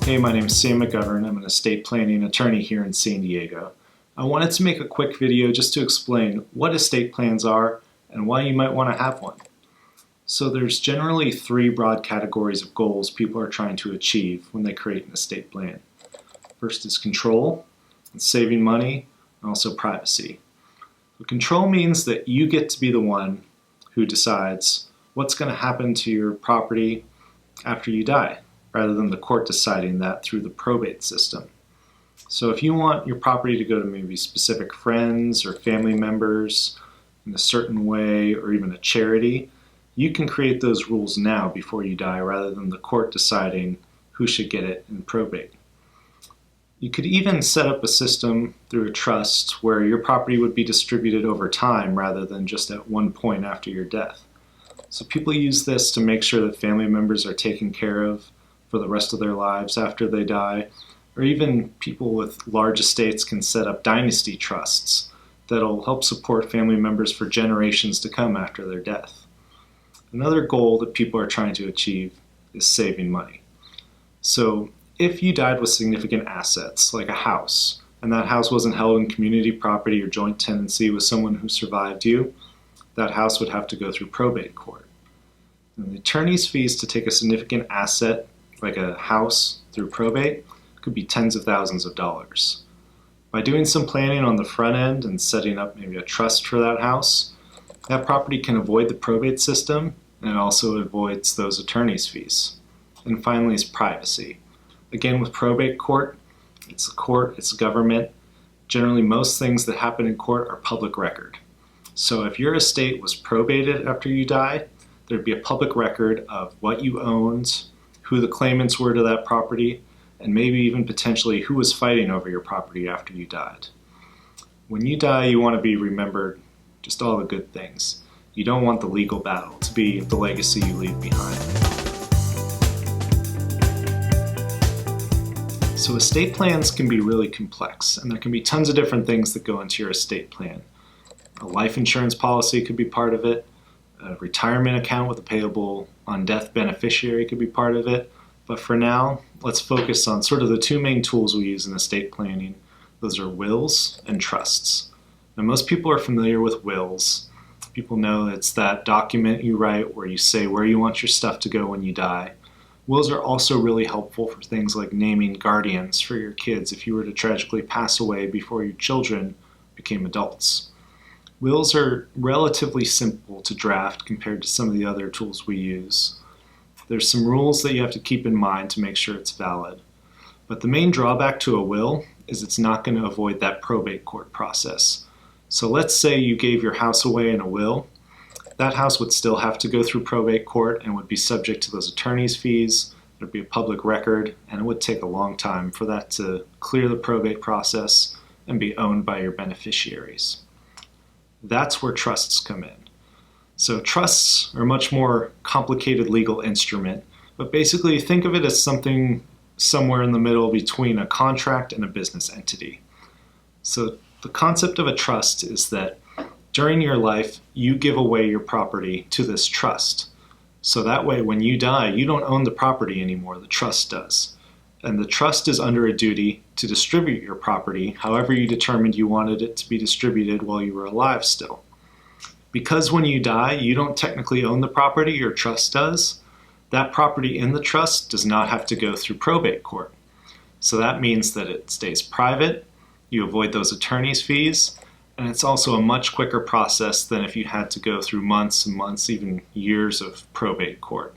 Hey, my name is Sam McGovern. I'm an estate planning attorney here in San Diego. I wanted to make a quick video just to explain what estate plans are and why you might want to have one. So there's generally three broad categories of goals people are trying to achieve when they create an estate plan. First is control, and saving money, and also privacy. So control means that you get to be the one who decides what's going to happen to your property after you die, rather than the court deciding that through the probate system. So if you want your property to go to maybe specific friends or family members in a certain way, or even a charity, you can create those rules now before you die rather than the court deciding who should get it in probate. You could even set up a system through a trust where your property would be distributed over time rather than just at one point after your death. So people use this to make sure that family members are taken care of for the rest of their lives after they die, or even people with large estates can set up dynasty trusts that'll help support family members for generations to come after their death. Another goal that people are trying to achieve is saving money. So if you died with significant assets, like a house, and that house wasn't held in community property or joint tenancy with someone who survived you, that house would have to go through probate court. And the attorney's fees to take a significant asset like a house through probate could be tens of thousands of dollars. By doing some planning on the front end and setting up maybe a trust for that house, that property can avoid the probate system, and it also avoids those attorney's fees. And finally is privacy. Again, with probate court, it's government. Generally, most things that happen in court are public record. So if your estate was probated after you die, there'd be a public record of what you owned, who the claimants were to that property, and maybe even potentially who was fighting over your property after you died. When you die, you want to be remembered just all the good things. You don't want the legal battle to be the legacy you leave behind. So estate plans can be really complex, and there can be tons of different things that go into your estate plan. A life insurance policy could be part of it. A retirement account with a payable on death beneficiary could be part of it. But for now, let's focus on sort of the two main tools we use in estate planning. Those are wills and trusts. Now, most people are familiar with wills. People know it's that document you write where you say where you want your stuff to go when you die. Wills are also really helpful for things like naming guardians for your kids if you were to tragically pass away before your children became adults. Wills are relatively simple to draft compared to some of the other tools we use. There's some rules that you have to keep in mind to make sure it's valid. But the main drawback to a will is it's not going to avoid that probate court process. So let's say you gave your house away in a will. That house would still have to go through probate court and would be subject to those attorney's fees. There'd be a public record, and it would take a long time for that to clear the probate process and be owned by your beneficiaries. That's where trusts come in. So trusts are a much more complicated legal instrument, but basically think of it as something somewhere in the middle between a contract and a business entity. So the concept of a trust is that during your life, you give away your property to this trust. So that way, when you die, you don't own the property anymore, the trust does. And the trust is under a duty to distribute your property however you determined you wanted it to be distributed while you were alive still. Because when you die, you don't technically own the property, your trust does, that property in the trust does not have to go through probate court. So that means that it stays private, you avoid those attorney's fees, and it's also a much quicker process than if you had to go through months and months, even years of probate court.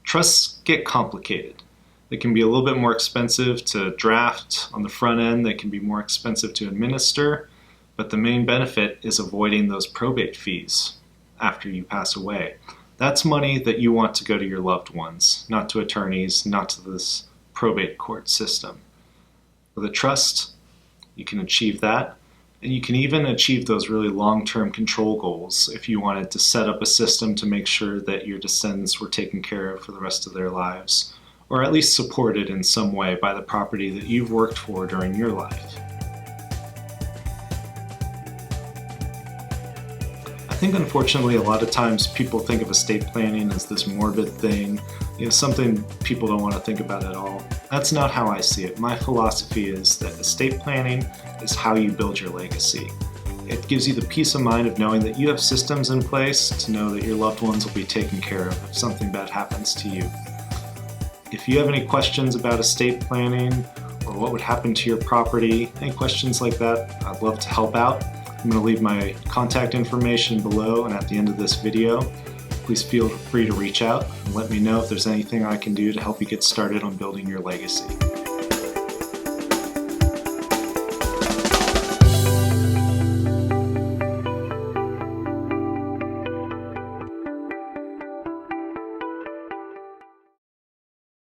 Trusts get complicated. They can be a little bit more expensive to draft on the front end. They can be more expensive to administer, but the main benefit is avoiding those probate fees after you pass away. That's money that you want to go to your loved ones, not to attorneys, not to this probate court system. With a trust, you can achieve that, and you can even achieve those really long-term control goals if you wanted to set up a system to make sure that your descendants were taken care of for the rest of their lives, or at least supported in some way by the property that you've worked for during your life. I think unfortunately a lot of times people think of estate planning as this morbid thing something people don't want to think about at all. That's not how I see it. My philosophy is that estate planning is how you build your legacy. It gives you the peace of mind of knowing that you have systems in place to know that your loved ones will be taken care of if something bad happens to you. If you have any questions about estate planning or what would happen to your property, any questions like that, I'd love to help out. I'm going to leave my contact information below and at the end of this video. Please feel free to reach out and let me know if there's anything I can do to help you get started on building your legacy.